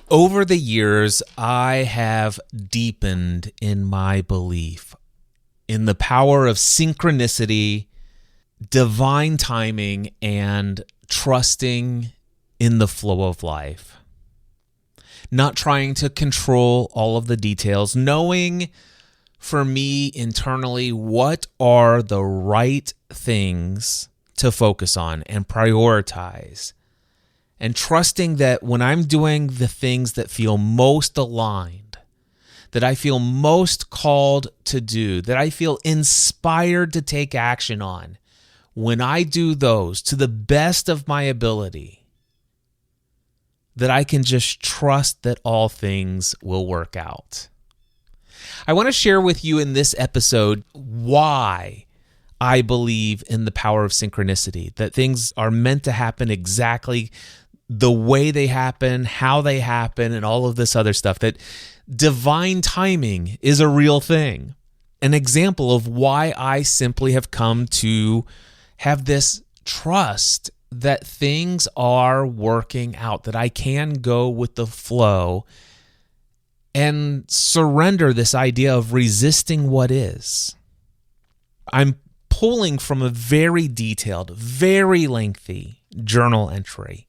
Over the years, I have deepened in my belief in the power of synchronicity, divine timing, and trusting in the flow of life. Not trying to control all of the details, knowing for me internally what are the right things to focus on and prioritize. And trusting that when I'm doing the things that feel most aligned, that I feel most called to do, that I feel inspired to take action on, when I do those to the best of my ability, that I can just trust that all things will work out. I want to share with you in this episode why I believe in the power of synchronicity, that things are meant to happen exactly the way they happen, how they happen, and all of this other stuff, that divine timing is a real thing. An example of why I simply have come to have this trust that things are working out, that I can go with the flow and surrender this idea of resisting what is. I'm pulling from a very detailed, very lengthy journal entry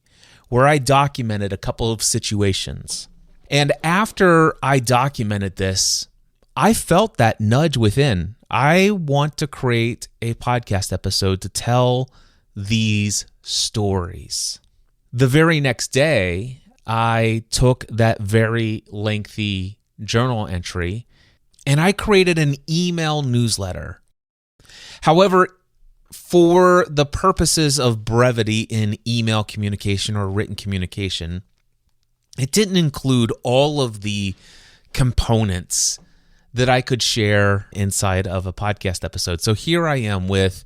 where I documented a couple of situations. And after I documented this, I felt that nudge within. I want to create a podcast episode to tell these stories. The very next day, I took that very lengthy journal entry and I created an email newsletter. However, for the purposes of brevity in email communication or written communication, it didn't include all of the components that I could share inside of a podcast episode. So here I am with,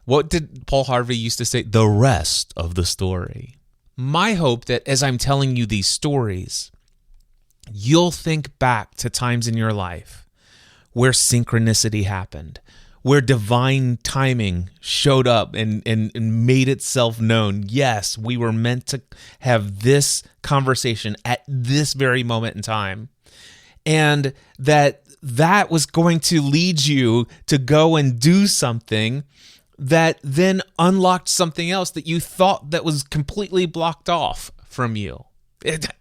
what did Paul Harvey used to say? The rest of the story. My hope that as I'm telling you these stories, you'll think back to times in your life where synchronicity happened, where divine timing showed up and made itself known. Yes, we were meant to have this conversation at this very moment in time. And that was going to lead you to go and do something that then unlocked something else that you thought that was completely blocked off from you.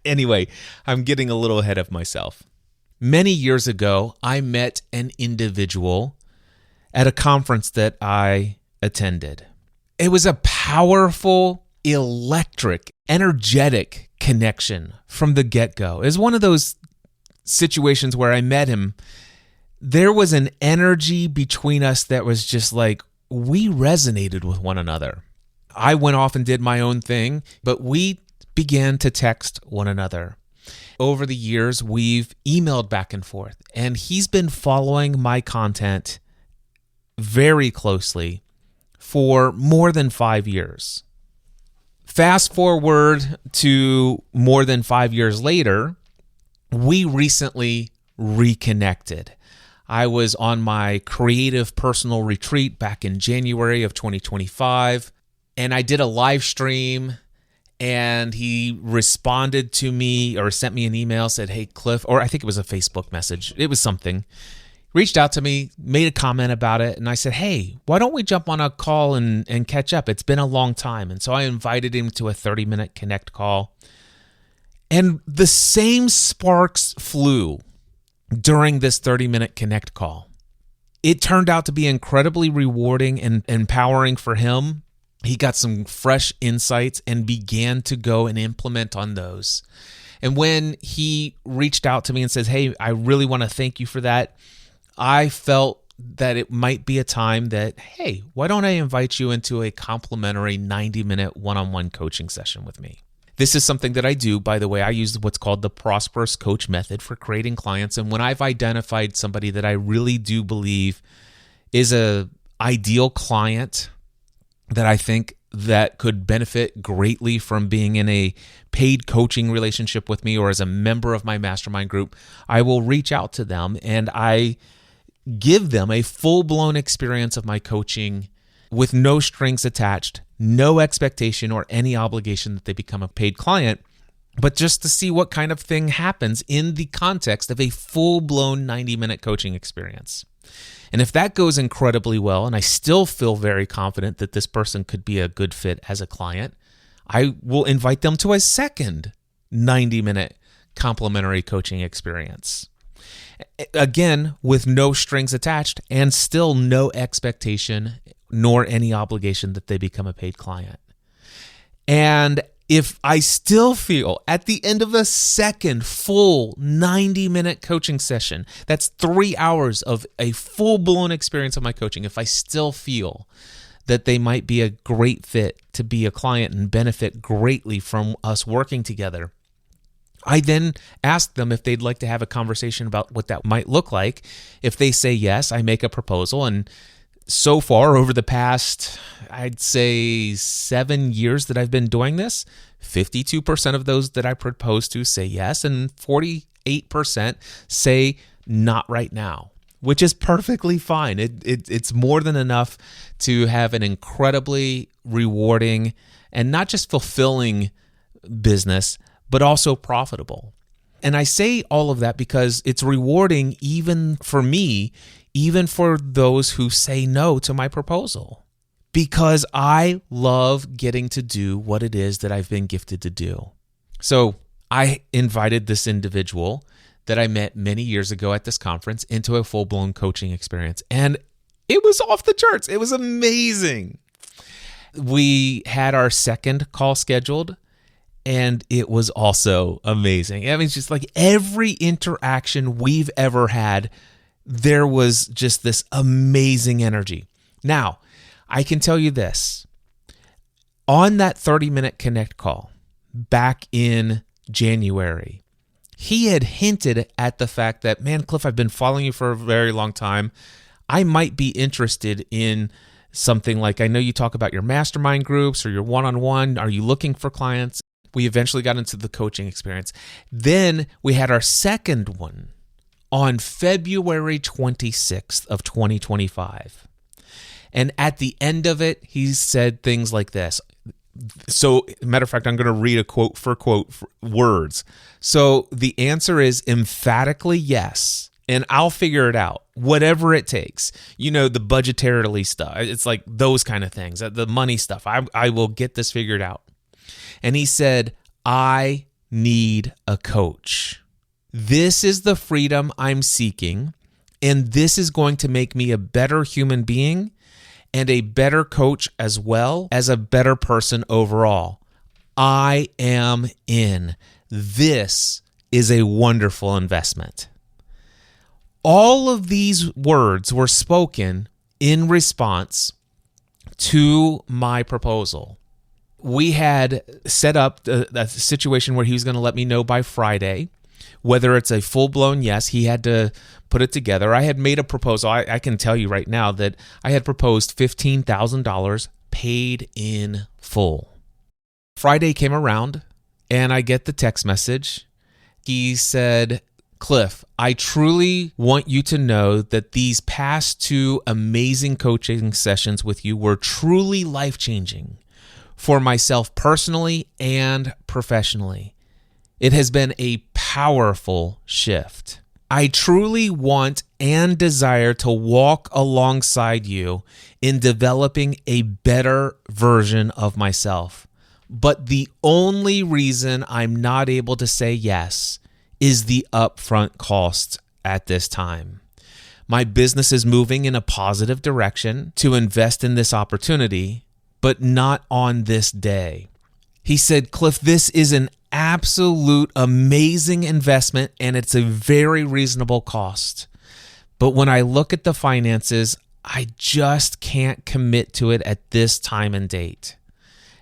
Anyway, I'm getting a little ahead of myself. Many years ago, I met an individual at a conference that I attended. It was a powerful, electric, energetic connection from the get-go. It was one of those situations where I met him. There was an energy between us that was just like, we resonated with one another. I went off and did my own thing, but we began to text one another. Over the years, we've emailed back and forth, and he's been following my content very closely for more than 5 years. Fast forward to more than 5 years later, we recently reconnected. I was on my creative personal retreat back in January of 2025, and I did a live stream, and he responded to me or sent me an email, said, "Hey, Cliff," or I think it was a Facebook message. It was something. Reached out to me, made a comment about it, and I said, "Hey, why don't we jump on a call and catch up? It's been a long time." And so I invited him to a 30-minute connect call. And the same sparks flew during this 30-minute connect call. It turned out to be incredibly rewarding and empowering for him. He got some fresh insights and began to go and implement on those. And when he reached out to me and says, "Hey, I really want to thank you for that," I felt that it might be a time that, hey, why don't I invite you into a complimentary 90-minute one-on-one coaching session with me? This is something that I do, by the way. I use what's called the Prosperous Coach Method for creating clients. And when I've identified somebody that I really do believe is a ideal client that I think that could benefit greatly from being in a paid coaching relationship with me or as a member of my mastermind group, I will reach out to them and I give them a full-blown experience of my coaching with no strings attached, no expectation or any obligation that they become a paid client. but just to see what kind of thing happens in the context of a full-blown 90-minute coaching experience. And if that goes incredibly well, and I still feel very confident that this person could be a good fit as a client, I will invite them to a second 90-minute complimentary coaching experience. Again, with no strings attached and still no expectation nor any obligation that they become a paid client. And if I still feel at the end of the second full 90-minute coaching session, that's 3 hours of a full-blown experience of my coaching, if I still feel that they might be a great fit to be a client and benefit greatly from us working together, I then ask them if they'd like to have a conversation about what that might look like. If they say yes, I make a proposal. And so far, over the past, I'd say 7 years that I've been doing this, 52% of those that I propose to say yes, and 48% say not right now, which is perfectly fine. It's more than enough to have an incredibly rewarding and not just fulfilling business, but also profitable. And I say all of that because it's rewarding even for me, even for those who say no to my proposal, because I love getting to do what it is that I've been gifted to do. So I invited this individual that I met many years ago at this conference into a full-blown coaching experience, and it was off the charts. It was amazing. We had our second call scheduled, and it was also amazing. I mean, it's just like every interaction we've ever had, there was just this amazing energy. Now, I can tell you this. On that 30-minute Connect call back in January, he had hinted at the fact that, man, Cliff, I've been following you for a very long time. I might be interested in something like, I know you talk about your mastermind groups or your one-on-one. Are you looking for clients? We eventually got into the coaching experience. Then we had our second one on February 26th of 2025. And at the end of it, he said things like this. So, matter of fact, I'm going to read a quote for words. So the answer is emphatically yes. And I'll figure it out, whatever it takes. You know, the budgetarily stuff. It's like those kind of things, the money stuff. I will get this figured out. And he said, I need a coach. This is the freedom I'm seeking, and this is going to make me a better human being and a better coach as well as a better person overall. I am in. This is a wonderful investment. All of these words were spoken in response to my proposal. We had set up a situation where he was going to let me know by Friday whether it's a full-blown yes. He had to put it together. I had made a proposal. I can tell you right now that I had proposed $15,000 paid in full. Friday came around, and I get the text message. He said, Cliff, I truly want you to know that these past 2 amazing coaching sessions with you were truly life-changing for myself personally and professionally. It has been a powerful shift. I truly want and desire to walk alongside you in developing a better version of myself. But the only reason I'm not able to say yes is the upfront cost at this time. My business is moving in a positive direction to invest in this opportunity, but not on this day. He said, Cliff, this is an absolute amazing investment and it's a very reasonable cost. But when I look at the finances, I just can't commit to it at this time and date.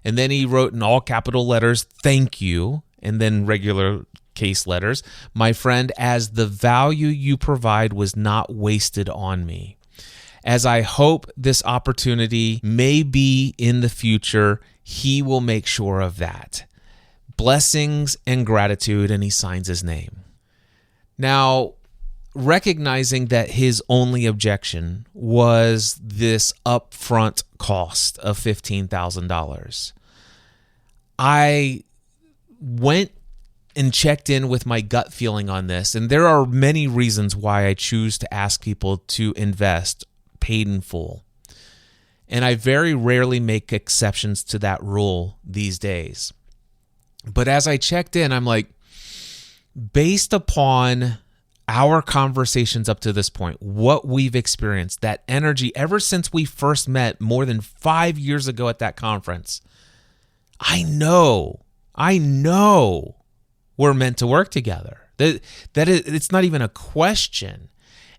And then he wrote in all capital letters, thank you, and then regular case letters, my friend, as the value you provide was not wasted on me. As I hope this opportunity may be in the future, he will make sure of that. Blessings and gratitude, and he signs his name. Now, recognizing that his only objection was this upfront cost of $15,000, I went and checked in with my gut feeling on this. And there are many reasons why I choose to ask people to invest paid in full. And I very rarely make exceptions to that rule these days. But as I checked in, I'm like, based upon our conversations up to this point, what we've experienced, that energy ever since we first met more than 5 years ago at that conference, I know we're meant to work together. It's not even a question.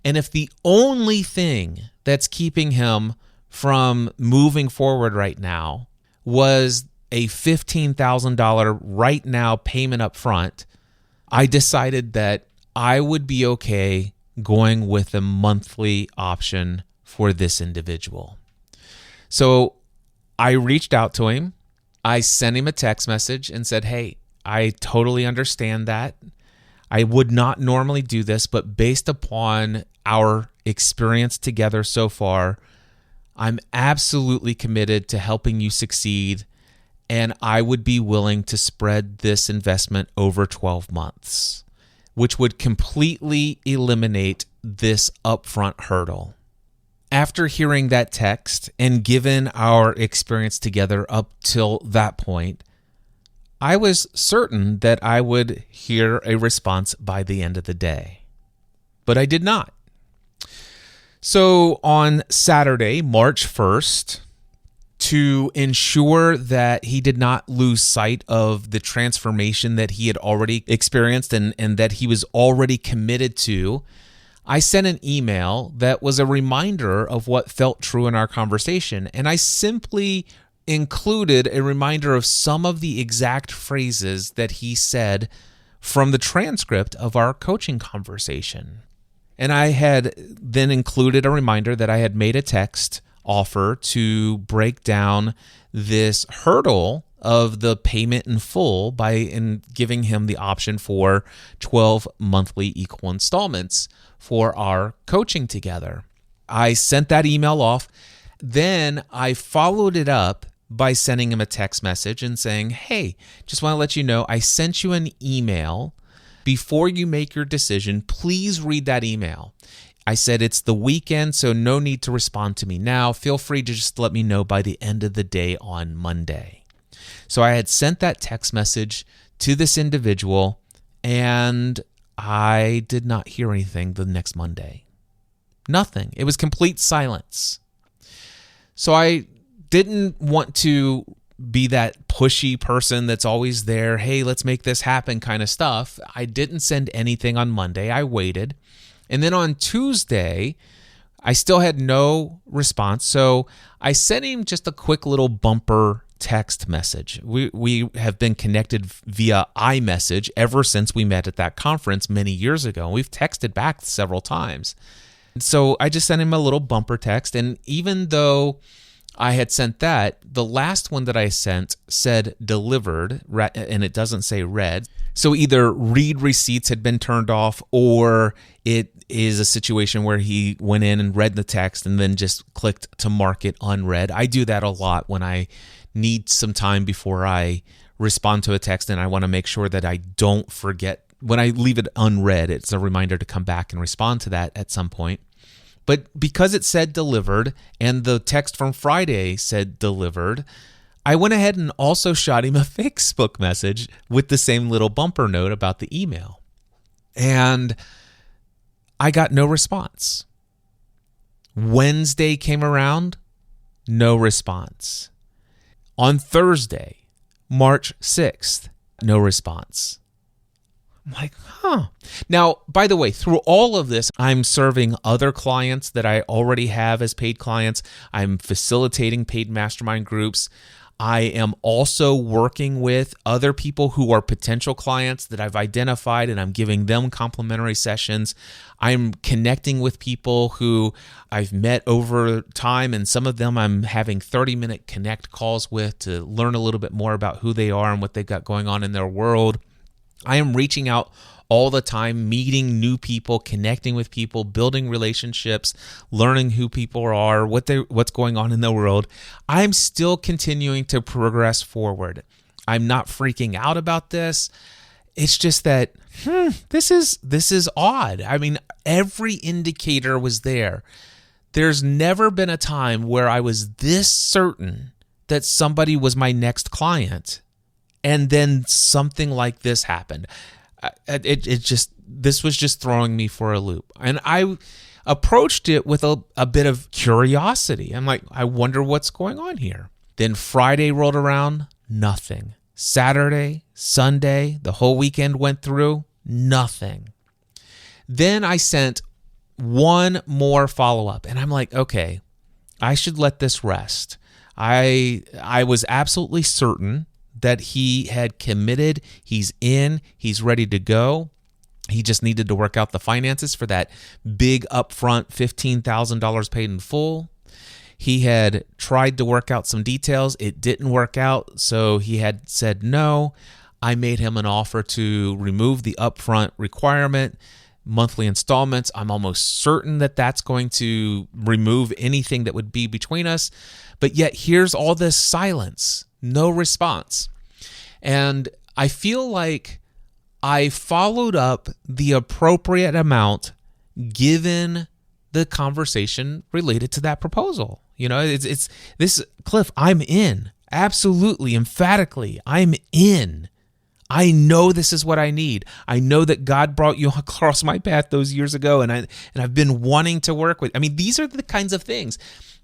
And if the only thing that's keeping him from moving forward right now was a $15,000 right now payment up front, I decided that I would be okay going with a monthly option for this individual. So I reached out to him. I sent him a text message and said, hey, I totally understand that. I would not normally do this, but based upon our experience together so far, I'm absolutely committed to helping you succeed, and I would be willing to spread this investment over 12 months, which would completely eliminate this upfront hurdle. After hearing that text and given our experience together up till that point, I was certain that I would hear a response by the end of the day. But I did not. So on Saturday, March 1st, to ensure that he did not lose sight of the transformation that he had already experienced and that he was already committed to, I sent an email that was a reminder of what felt true in our conversation. And I simply included a reminder of some of the exact phrases that he said from the transcript of our coaching conversation. And I had then included a reminder that I had made a text offer to break down this hurdle of the payment in full by giving him the option for 12 monthly equal installments for our coaching together. I sent that email off. Then I followed it up by sending him a text message and saying, hey, just want to let you know, I sent you an email. Before you make your decision, please read that email. I said it's the weekend, so no need to respond to me now. Feel free to just let me know by the end of the day on Monday. So I had sent that text message to this individual, and I did not hear anything the next Monday. Nothing. It was complete silence. So I didn't want to be that pushy person that's always there, hey, let's make this happen kind of stuff. I didn't send anything on Monday. I waited. And then on Tuesday, I still had no response. So I sent him just a quick little bumper text message. We have been connected via iMessage ever since we met at that conference many years ago. We've texted back several times. So I just sent him a little bumper text. And even though I had sent that, the last one that I sent said delivered, and it doesn't say read. So either read receipts had been turned off, or it is a situation where he went in and read the text and then just clicked to mark it unread. I do that a lot when I need some time before I respond to a text, and I want to make sure that I don't forget. When I leave it unread, it's a reminder to come back and respond to that at some point. But because it said delivered and the text from Friday said delivered, I went ahead and also shot him a Facebook message with the same little bumper note about the email. And I got no response. Wednesday came around, no response. On Thursday, March 6th, no response. I'm like, Now, by the way, through all of this, I'm serving other clients that I already have as paid clients. I'm facilitating paid mastermind groups. I am also working with other people who are potential clients that I've identified, and I'm giving them complimentary sessions. I'm connecting with people who I've met over time, and some of them I'm having 30-minute connect calls with to learn a little bit more about who they are and what they've got going on in their world. I am reaching out all the time, meeting new people, connecting with people, building relationships, learning who people are, what's going on in the world. I'm still continuing to progress forward. I'm not freaking out about this. It's just that this is odd. I mean, every indicator was there. There's never been a time where I was this certain that somebody was my next client, and then something like this happened. This was just throwing me for a loop. And I approached it with a bit of curiosity. I'm like, I wonder what's going on here. Then Friday rolled around, nothing. Saturday, Sunday, the whole weekend went through, nothing. Then I sent one more follow-up, and I'm like, okay, I should let this rest. I was absolutely certain that he had committed, he's in, he's ready to go. He just needed to work out the finances for that big upfront $15,000 paid in full. He had tried to work out some details. It didn't work out, so he had said no. I made him an offer to remove the upfront requirement, monthly installments. I'm almost certain that that's going to remove anything that would be between us. But yet here's all this silence, no response. And I feel like I followed up the appropriate amount given the conversation related to that proposal. You know, it's this, Cliff, I'm in. Absolutely, emphatically, I'm in. I know this is what I need. I know that God brought you across my path those years ago, and I've been wanting to work with. I mean, these are the kinds of things.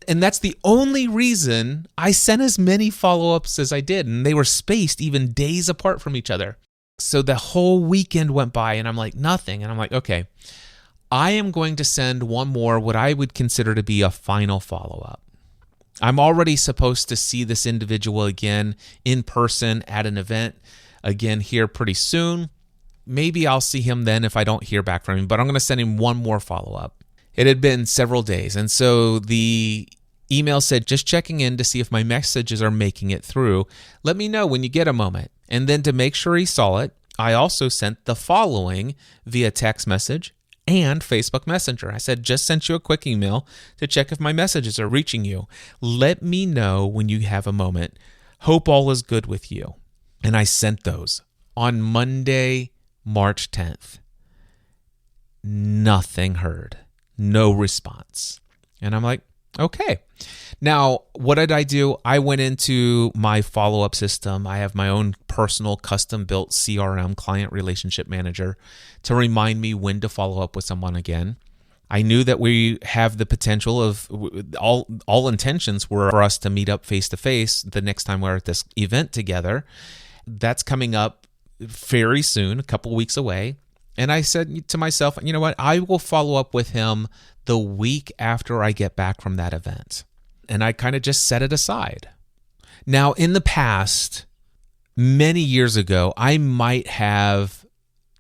And that's the only reason I sent as many follow-ups as I did, and they were spaced even days apart from each other. So the whole weekend went by, and I'm like, nothing. And I'm like, okay, I am going to send one more, what I would consider to be a final follow-up. I'm already supposed to see this individual again in person at an event again here pretty soon. Maybe I'll see him then if I don't hear back from him, but I'm going to send him one more follow-up. It had been several days, and so the email said, just checking in to see if my messages are making it through. Let me know when you get a moment. And then to make sure he saw it, I also sent the following via text message and Facebook Messenger. I said, just sent you a quick email to check if my messages are reaching you. Let me know when you have a moment. Hope all is good with you. And I sent those on Monday, March 10th. Nothing heard. No response. And I'm like, okay. Now, what did I do? I went into my follow-up system. I have my own personal custom-built CRM, client relationship manager, to remind me when to follow up with someone again. I knew that we have the potential of all intentions were for us to meet up face-to-face the next time we're at this event together. That's coming up very soon, a couple weeks away. And I said to myself, you know what? I will follow up with him the week after I get back from that event. And I kind of just set it aside. Now, in the past, many years ago, I might have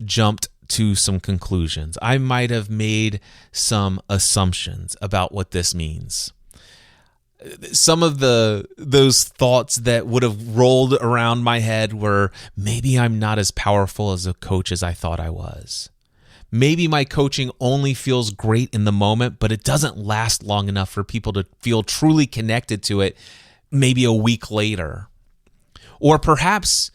jumped to some conclusions. I might have made some assumptions about what this means. Some of those thoughts that would have rolled around my head were, maybe I'm not as powerful as a coach as I thought I was. Maybe my coaching only feels great in the moment, but it doesn't last long enough for people to feel truly connected to it maybe a week later. Or perhaps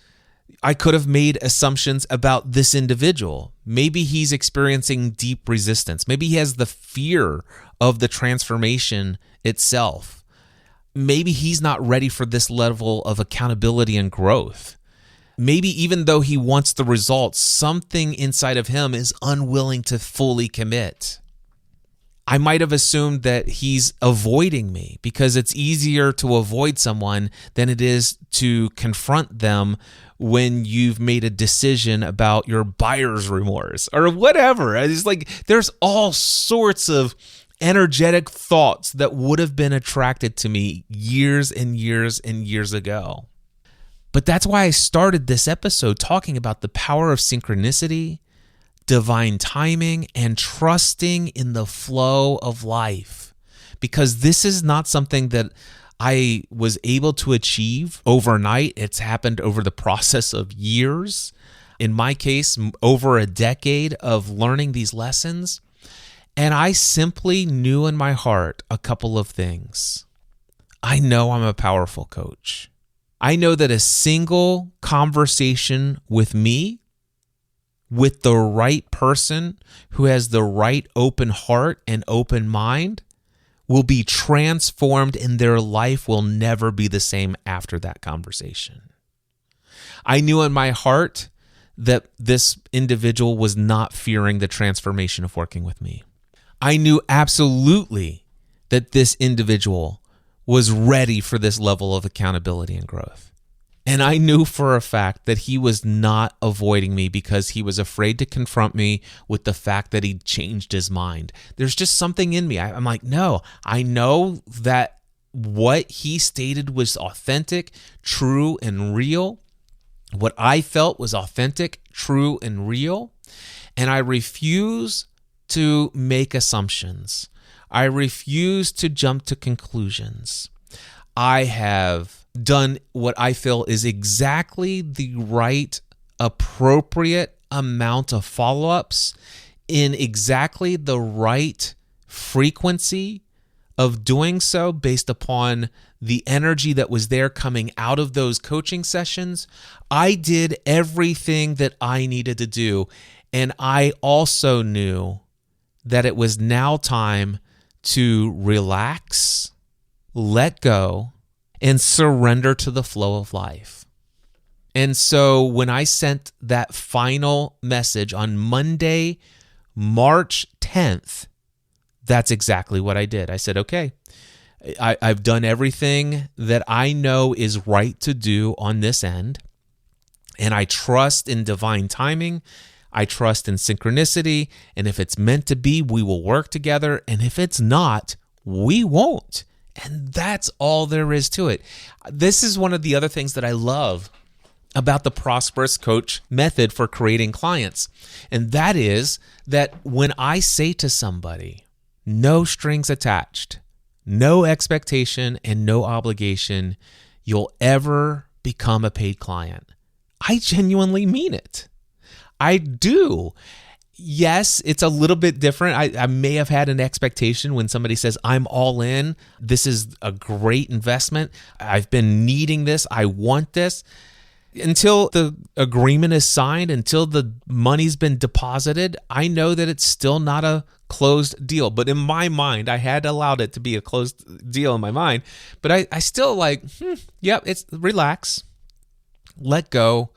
I could have made assumptions about this individual. Maybe he's experiencing deep resistance. Maybe he has the fear of the transformation itself. Maybe he's not ready for this level of accountability and growth. Maybe even though he wants the results, something inside of him is unwilling to fully commit. I might have assumed that he's avoiding me because it's easier to avoid someone than it is to confront them when you've made a decision about your buyer's remorse or whatever. It's like there's all sorts of energetic thoughts that would have been attracted to me years and years and years ago. But that's why I started this episode talking about the power of synchronicity, divine timing, and trusting in the flow of life. Because this is not something that I was able to achieve overnight. It's happened over the process of years. In my case, over a decade of learning these lessons. And I simply knew in my heart a couple of things. I know I'm a powerful coach. I know that a single conversation with me with the right person who has the right open heart and open mind will be transformed, and their life will never be the same after that conversation. I knew in my heart that this individual was not fearing the transformation of working with me. I knew absolutely that this individual was ready for this level of accountability and growth. And I knew for a fact that he was not avoiding me because he was afraid to confront me with the fact that he'd changed his mind. There's just something in me. I'm like, no, I know that what he stated was authentic, true, and real. What I felt was authentic, true, and real. And I refuse to make assumptions. I refuse to jump to conclusions. I have done what I feel is exactly the right, appropriate amount of follow-ups in exactly the right frequency of doing so based upon the energy that was there coming out of those coaching sessions. I did everything that I needed to do, and I also knew that it was now time to relax, let go, and surrender to the flow of life. And so when I sent that final message on Monday, March 10th, that's exactly what I did. I said, okay, I've done everything that I know is right to do on this end, and I trust in divine timing. I trust in synchronicity, and if it's meant to be, we will work together, and if it's not, we won't. And that's all there is to it. This is one of the other things that I love about the Prosperous Coach method for creating clients. And that is that when I say to somebody, no strings attached, no expectation, and no obligation, you'll ever become a paid client, I genuinely mean it. I do. Yes, it's a little bit different. I may have had an expectation when somebody says, I'm all in. This is a great investment. I've been needing this. I want this. Until the agreement is signed, until the money's been deposited, I know that it's still not a closed deal. But in my mind, I had allowed it to be a closed deal in my mind. But I still like, it's relax, let go,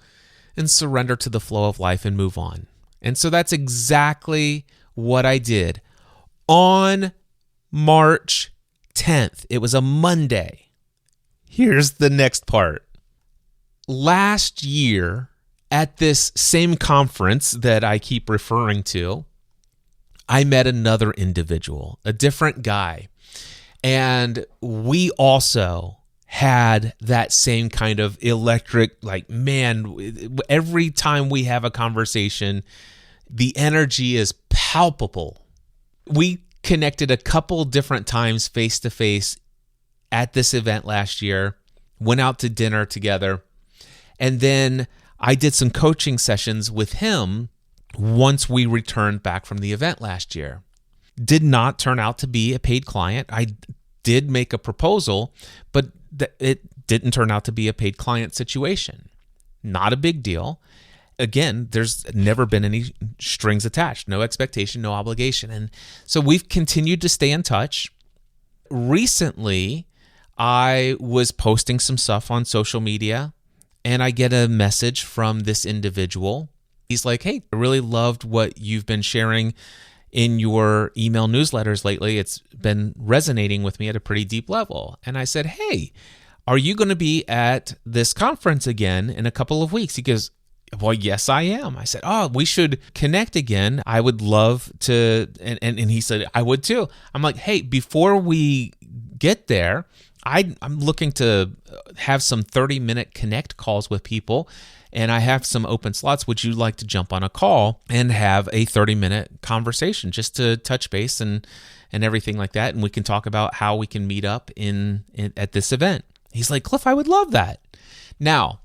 and surrender to the flow of life and move on. And so that's exactly what I did. On March 10th, it was a Monday. Here's the next part. Last year, at this same conference that I keep referring to, I met another individual, a different guy. And we also had that same kind of electric, like, man, every time we have a conversation, the energy is palpable. We connected a couple different times face to face at this event last year, went out to dinner together, and then I did some coaching sessions with him once we returned back from the event last year. Did not turn out to be a paid client. I did make a proposal, but it didn't turn out to be a paid client situation. Not a big deal. Again, there's never been any strings attached, no expectation, no obligation. And so we've continued to stay in touch. Recently, I was posting some stuff on social media, and I get a message from this individual. He's like, hey, I really loved what you've been sharing in your email newsletters lately. It's been resonating with me at a pretty deep level. And I said, hey, are you going to be at this conference again in a couple of weeks? He goes, well, yes, I am. I said, oh, we should connect again. I would love to. And he said, I would too. I'm like, hey, before we get there, I'm looking to have some 30-minute connect calls with people, and I have some open slots. Would you like to jump on a call and have a 30-minute conversation just to touch base and everything like that? And we can talk about how we can meet up at this event. He's like, Cliff, I would love that. Now,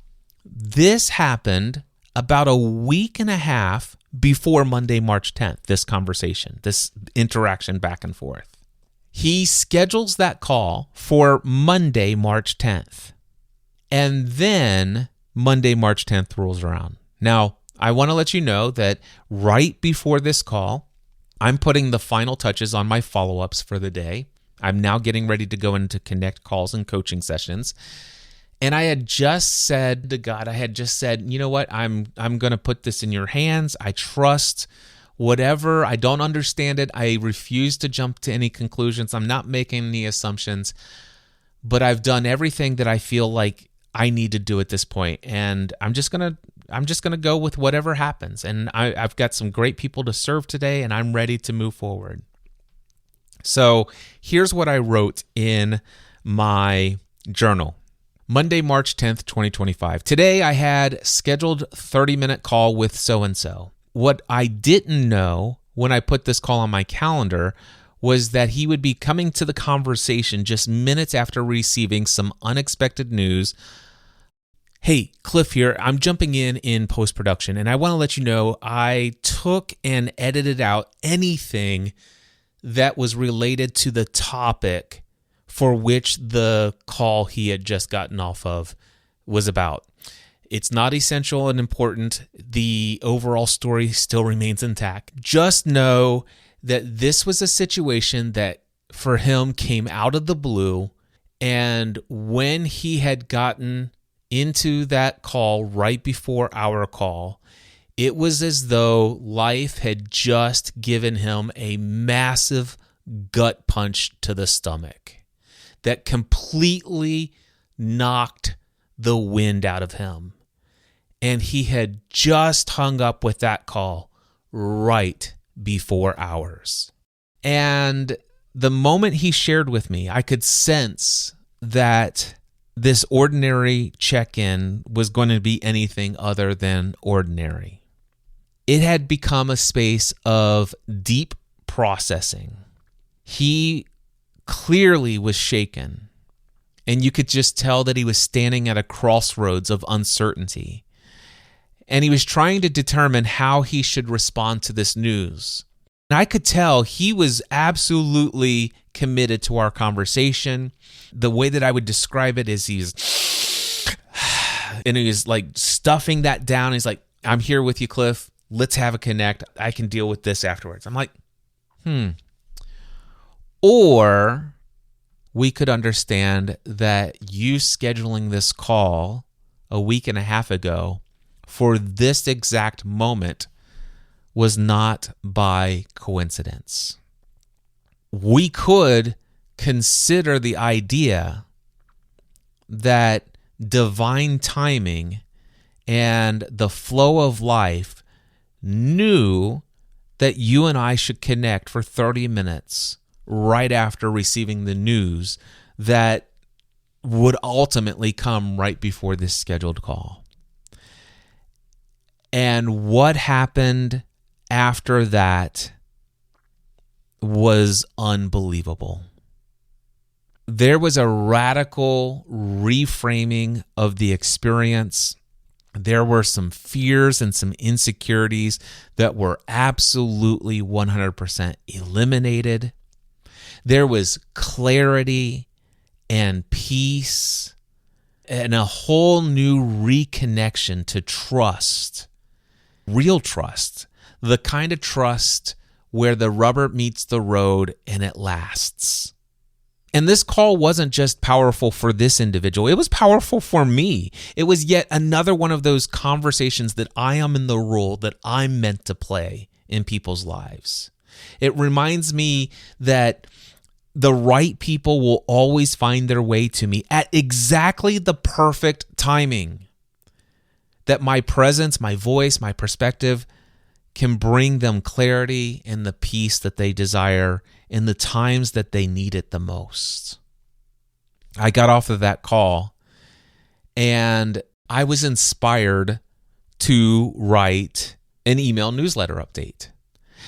this happened about a week and a half before Monday, March 10th, this conversation, this interaction back and forth. He schedules that call for Monday, March 10th. And then Monday, March 10th rolls around. Now, I want to let you know that right before this call, I'm putting the final touches on my follow-ups for the day. I'm now getting ready to go into connect calls and coaching sessions. And I had just said to God, you know what? I'm going to put this in your hands. I trust whatever. I don't understand it. I refuse to jump to any conclusions. I'm not making any assumptions, but I've done everything that I feel like I need to do at this point. And I'm just going to go with whatever happens. And I've got some great people to serve today, and I'm ready to move forward. So here's what I wrote in my journal. Monday, March 10th, 2025. Today I had scheduled 30-minute call with so-and-so. What I didn't know when I put this call on my calendar was that he would be coming to the conversation just minutes after receiving some unexpected news. Hey, Cliff here. I'm jumping in post-production, and I want to let you know I took and edited out anything that was related to the topic for which the call he had just gotten off of was about. It's not essential and important. The overall story still remains intact. Just know that this was a situation that for him came out of the blue, and when he had gotten into that call right before our call, it was as though life had just given him a massive gut punch to the stomach that completely knocked the wind out of him. And he had just hung up with that call right before ours. And the moment he shared with me, I could sense that this ordinary check-in was going to be anything other than ordinary. It had become a space of deep processing. He clearly was shaken, and you could just tell that he was standing at a crossroads of uncertainty. And he was trying to determine how he should respond to this news. And I could tell he was absolutely committed to our conversation. The way that I would describe it is he's like stuffing that down. He's like, I'm here with you, Cliff. Let's have a connect. I can deal with this afterwards. I'm like, Or we could understand that you scheduling this call a week and a half ago for this exact moment was not by coincidence. We could consider the idea that divine timing and the flow of life knew that you and I should connect for 30 minutes right after receiving the news that would ultimately come right before this scheduled call. And what happened after that was unbelievable. There was a radical reframing of the experience. There were some fears and some insecurities that were absolutely 100% eliminated. There was clarity and peace and a whole new reconnection to trust, real trust, the kind of trust where the rubber meets the road and it lasts. And this call wasn't just powerful for this individual. It was powerful for me. It was yet another one of those conversations that I am in the role that I'm meant to play in people's lives. It reminds me that the right people will always find their way to me at exactly the perfect timing. That my presence, my voice, my perspective can bring them clarity and the peace that they desire in the times that they need it the most. I got off of that call and I was inspired to write an email newsletter update.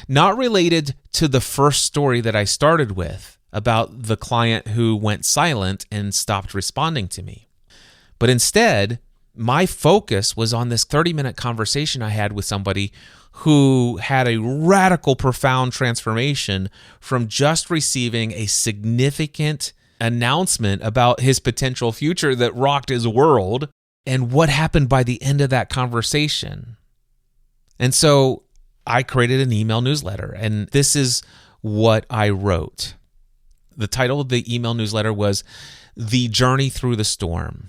Not related to the first story that I started with about the client who went silent and stopped responding to me. But instead, my focus was on this 30-minute conversation I had with somebody who had a radical, profound transformation from just receiving a significant announcement about his potential future that rocked his world. And what happened by the end of that conversation? And so I created an email newsletter, and this is what I wrote. The title of the email newsletter was The Journey Through the Storm.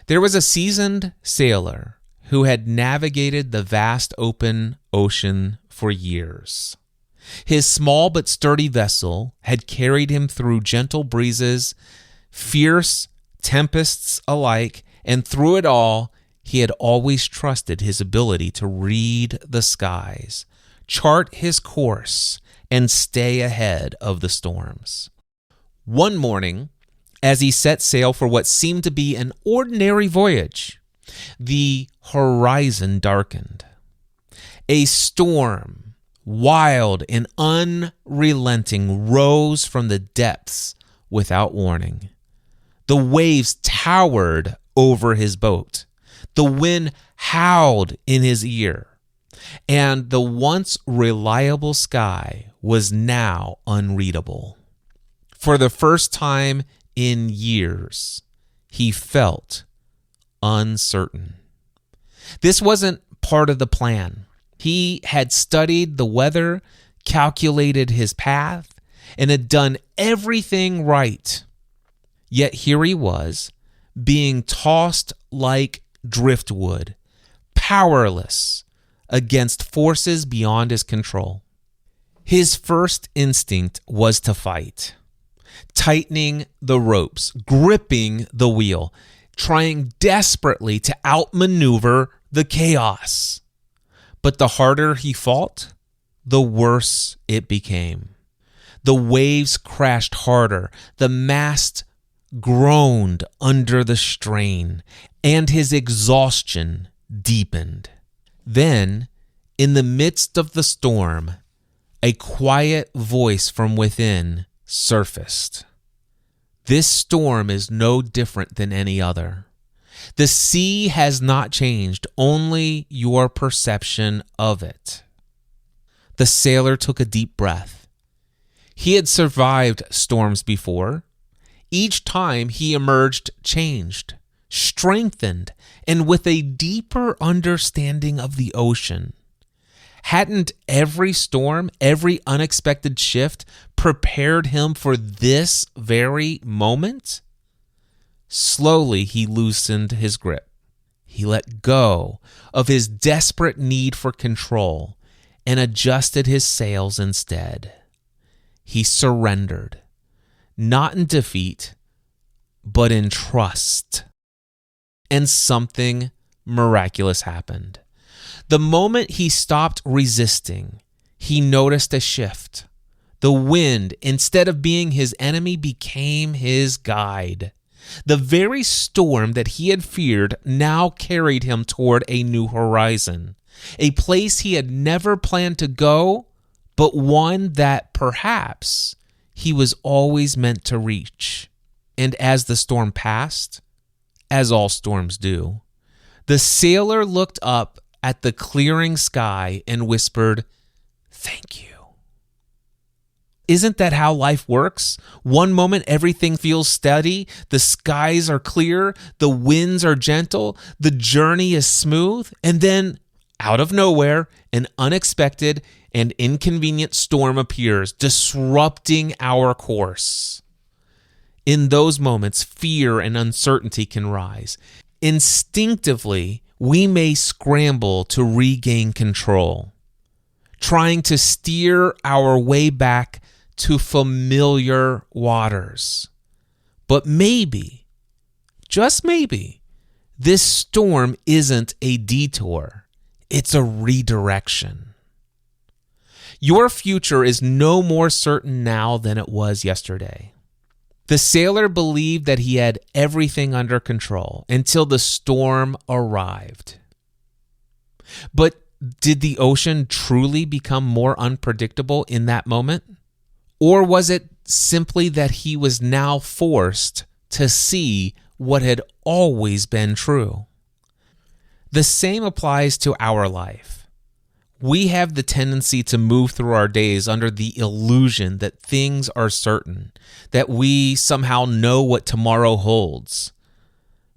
There was a seasoned sailor who had navigated the vast open ocean for years. His small but sturdy vessel had carried him through gentle breezes, fierce tempests alike, and through it all, he had always trusted his ability to read the skies, chart his course, and stay ahead of the storms. One morning, as he set sail for what seemed to be an ordinary voyage, the horizon darkened. A storm, wild and unrelenting, rose from the depths without warning. The waves towered over his boat. The wind howled in his ear. And the once reliable sky was now unreadable. For the first time in years, he felt uncertain. This wasn't part of the plan. He had studied the weather, calculated his path, and had done everything right. Yet here he was, being tossed like driftwood, powerless against forces beyond his control. His first instinct was to fight, tightening the ropes, gripping the wheel, trying desperately to outmaneuver the chaos. But the harder he fought, the worse it became. The waves crashed harder, the mast groaned under the strain, and his exhaustion deepened. Then, in the midst of the storm, a quiet voice from within surfaced. This storm is no different than any other. The sea has not changed, only your perception of it. The sailor took a deep breath. He had survived storms before. Each time he emerged changed, strengthened, and with a deeper understanding of the ocean. Hadn't every storm, every unexpected shift prepared him for this very moment? Slowly, he loosened his grip. He let go of his desperate need for control and adjusted his sails instead. He surrendered, not in defeat, but in trust. And something miraculous happened. The moment he stopped resisting, he noticed a shift. The wind, instead of being his enemy, became his guide. The very storm that he had feared now carried him toward a new horizon, a place he had never planned to go, but one that perhaps he was always meant to reach. And as the storm passed, as all storms do, the sailor looked up at the clearing sky and whispered, "Thank you." Isn't that how life works? One moment everything feels steady, the skies are clear, the winds are gentle, the journey is smooth, and then, out of nowhere, an unexpected and inconvenient storm appears, disrupting our course. In those moments, fear and uncertainty can rise. Instinctively, we may scramble to regain control, trying to steer our way back to familiar waters. But maybe, just maybe, this storm isn't a detour. It's a redirection. Your future is no more certain now than it was yesterday. The sailor believed that he had everything under control until the storm arrived. But did the ocean truly become more unpredictable in that moment? Or was it simply that he was now forced to see what had always been true? The same applies to our life. We have the tendency to move through our days under the illusion that things are certain, that we somehow know what tomorrow holds.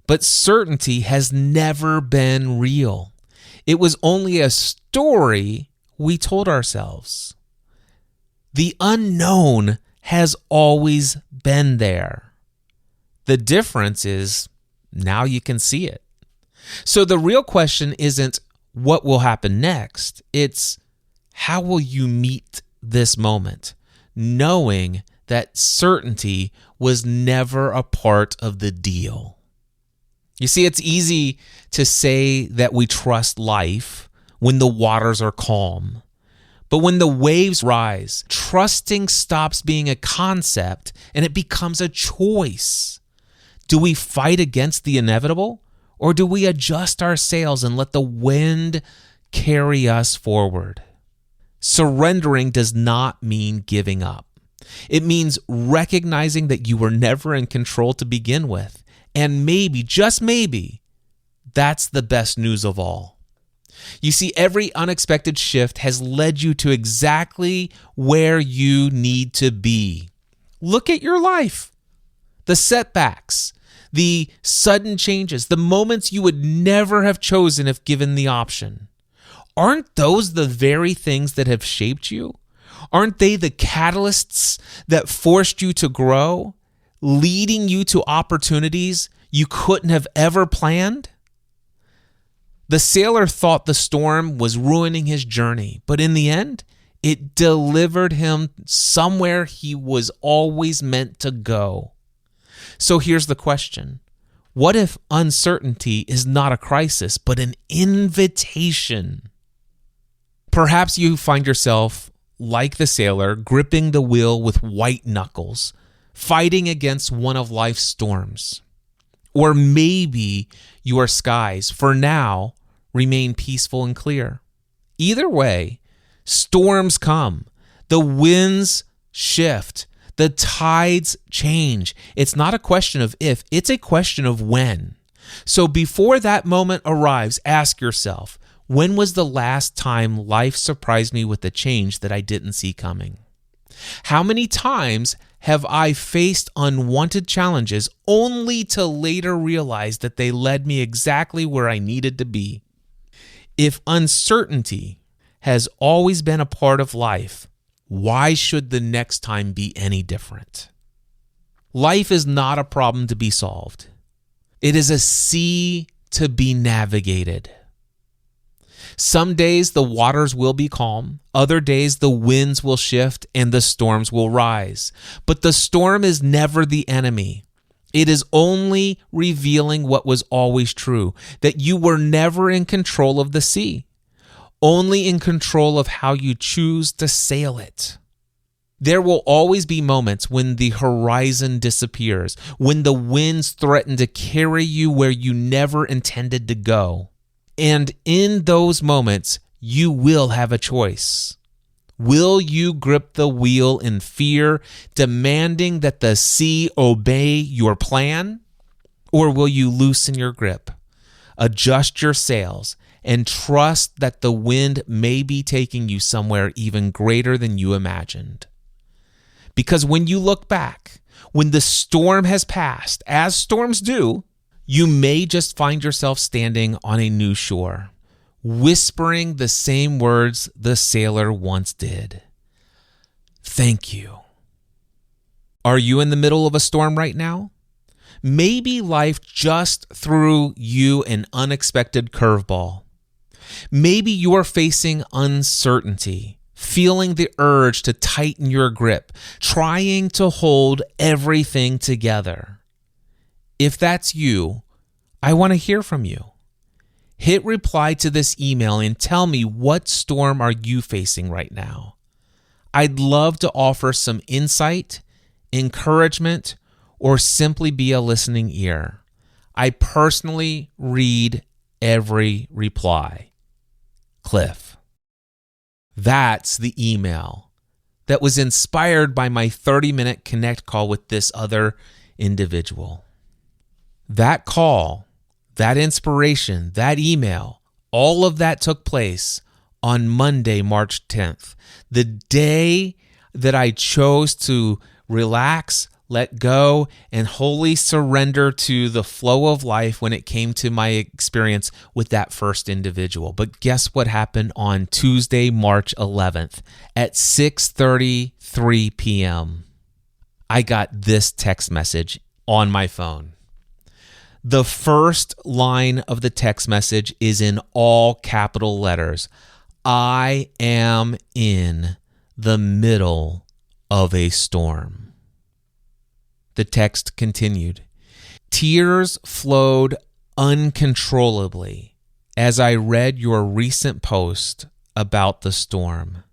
But certainty has never been real. It was only a story we told ourselves. The unknown has always been there. The difference is now you can see it. So the real question isn't what will happen next. It's how will you meet this moment, knowing that certainty was never a part of the deal. You see, it's easy to say that we trust life when the waters are calm. But when the waves rise, trusting stops being a concept and it becomes a choice. Do we fight against the inevitable, or do we adjust our sails and let the wind carry us forward? Surrendering does not mean giving up. It means recognizing that you were never in control to begin with. And maybe, just maybe, that's the best news of all. You see, every unexpected shift has led you to exactly where you need to be. Look at your life. The setbacks, the sudden changes, the moments you would never have chosen if given the option. Aren't those the very things that have shaped you? Aren't they the catalysts that forced you to grow, leading you to opportunities you couldn't have ever planned? The sailor thought the storm was ruining his journey, but in the end, it delivered him somewhere he was always meant to go. So here's the question. What if uncertainty is not a crisis, but an invitation? Perhaps you find yourself, like the sailor, gripping the wheel with white knuckles, fighting against one of life's storms. Or maybe your skies, for now, remain peaceful and clear. Either way, storms come. The winds shift. The tides change. It's not a question of if, it's a question of when. So before that moment arrives, ask yourself, when was the last time life surprised me with a change that I didn't see coming? How many times have I faced unwanted challenges only to later realize that they led me exactly where I needed to be? If uncertainty has always been a part of life, why should the next time be any different? Life is not a problem to be solved. It is a sea to be navigated. Some days the waters will be calm. Other days the winds will shift and the storms will rise. But the storm is never the enemy. It is only revealing what was always true, that you were never in control of the sea, only in control of how you choose to sail it. There will always be moments when the horizon disappears, when the winds threaten to carry you where you never intended to go. And in those moments, you will have a choice. Will you grip the wheel in fear, demanding that the sea obey your plan? Or will you loosen your grip, adjust your sails, and trust that the wind may be taking you somewhere even greater than you imagined? Because when you look back, when the storm has passed, as storms do, you may just find yourself standing on a new shore, whispering the same words the sailor once did. Thank you. Are you in the middle of a storm right now? Maybe life just threw you an unexpected curveball. Maybe you are facing uncertainty, feeling the urge to tighten your grip, trying to hold everything together. If that's you, I want to hear from you. Hit reply to this email and tell me, what storm are you facing right now? I'd love to offer some insight, encouragement, or simply be a listening ear. I personally read every reply. Cliff. That's the email that was inspired by my 30-minute connect call with this other individual. That call, that inspiration, that email, all of that took place on Monday, March 10th, the day that I chose to relax, let go, and wholly surrender to the flow of life when it came to my experience with that first individual. But guess what happened on Tuesday, March 11th at 6:33 p.m.? I got this text message on my phone. The first line of the text message is in all capital letters. I am in the middle of a storm. The text continued. Tears flowed uncontrollably as I read your recent post about the storm.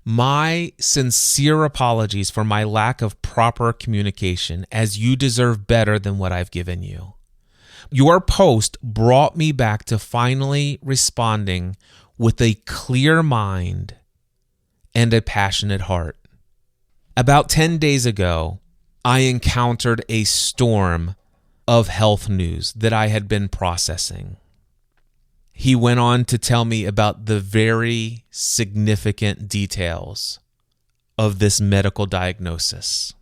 My sincere apologies for my lack of proper communication, as you deserve better than what I've given you. Your post brought me back to finally responding with a clear mind and a passionate heart. About 10 days ago, I encountered a storm of health news that I had been processing. He went on to tell me about the very significant details of this medical diagnosis.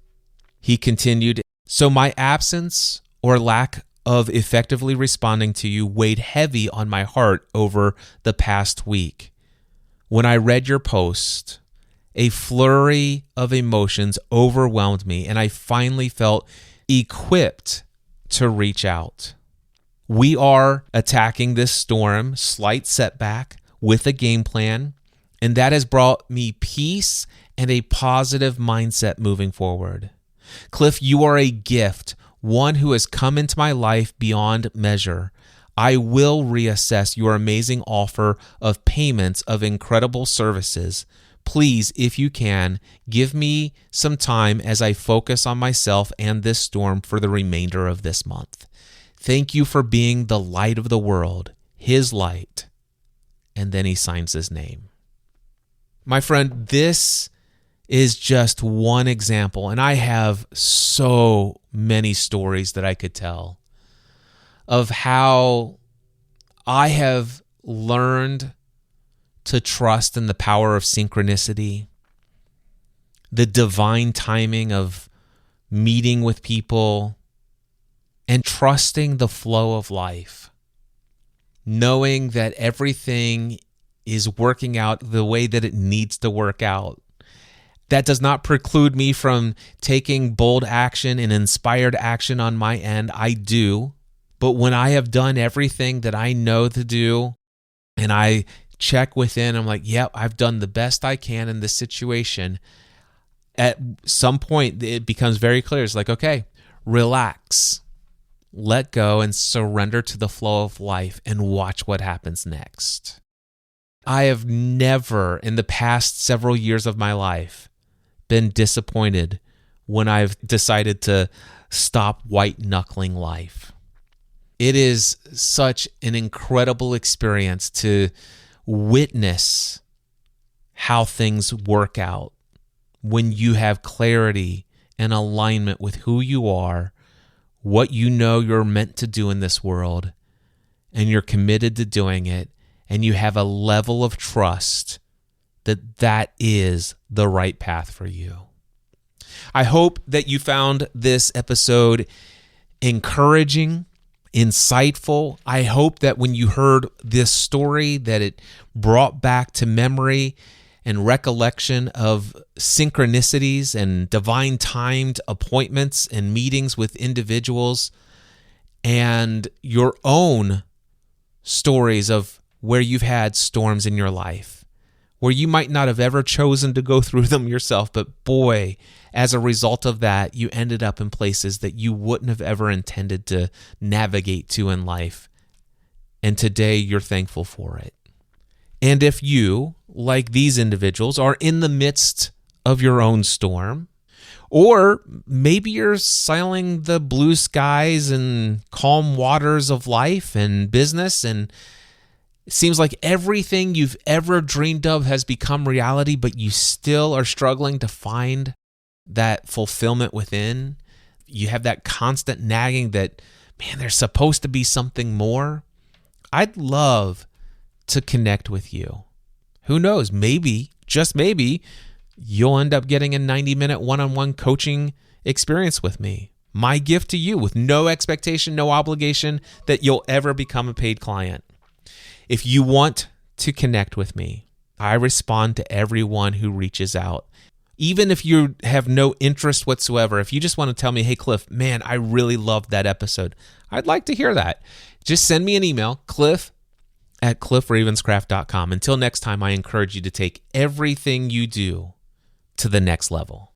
He continued, so my absence or lack of effectively responding to you weighed heavy on my heart over the past week. When I read your post, a flurry of emotions overwhelmed me, and I finally felt equipped to reach out. We are attacking this storm, slight setback, with a game plan, and that has brought me peace and a positive mindset moving forward. Cliff, you are a gift, one who has come into my life beyond measure. I will reassess your amazing offer of payments of incredible services. Please, if you can, give me some time as I focus on myself and this storm for the remainder of this month. Thank you for being the light of the world, his light. And then he signs his name. My friend, this is just one example, and I have so many stories that I could tell of how I have learned to trust in the power of synchronicity, the divine timing of meeting with people, and trusting the flow of life, knowing that everything is working out the way that it needs to work out. That does not preclude me from taking bold action and inspired action on my end. I do. But when I have done everything that I know to do, and I check within, I'm like, yep, I've done the best I can in this situation. At some point, it becomes very clear. It's like, okay, relax, let go, and surrender to the flow of life and watch what happens next. I have never, in the past several years of my life, been disappointed when I've decided to stop white-knuckling life. It is such an incredible experience to witness how things work out when you have clarity and alignment with who you are, what you know you're meant to do in this world, and you're committed to doing it, and you have a level of trust that that is the right path for you. I hope that you found this episode encouraging, insightful. I hope that when you heard this story, that it brought back to memory and recollection of synchronicities and divine timed appointments and meetings with individuals, and your own stories of where you've had storms in your life, where you might not have ever chosen to go through them yourself, but boy, as a result of that, you ended up in places that you wouldn't have ever intended to navigate to in life. And today you're thankful for it. And if you, like these individuals, are in the midst of your own storm, or maybe you're sailing the blue skies and calm waters of life and business, and it seems like everything you've ever dreamed of has become reality, but you still are struggling to find that fulfillment within. You have that constant nagging that, man, there's supposed to be something more. I'd love to connect with you. Who knows? Maybe, just maybe, you'll end up getting a 90-minute one-on-one coaching experience with me. My gift to you with no expectation, no obligation that you'll ever become a paid client. If you want to connect with me, I respond to everyone who reaches out. Even if you have no interest whatsoever, if you just want to tell me, hey, Cliff, man, I really loved that episode, I'd like to hear that. Just send me an email, cliff@cliffravenscraft.com. Until next time, I encourage you to take everything you do to the next level.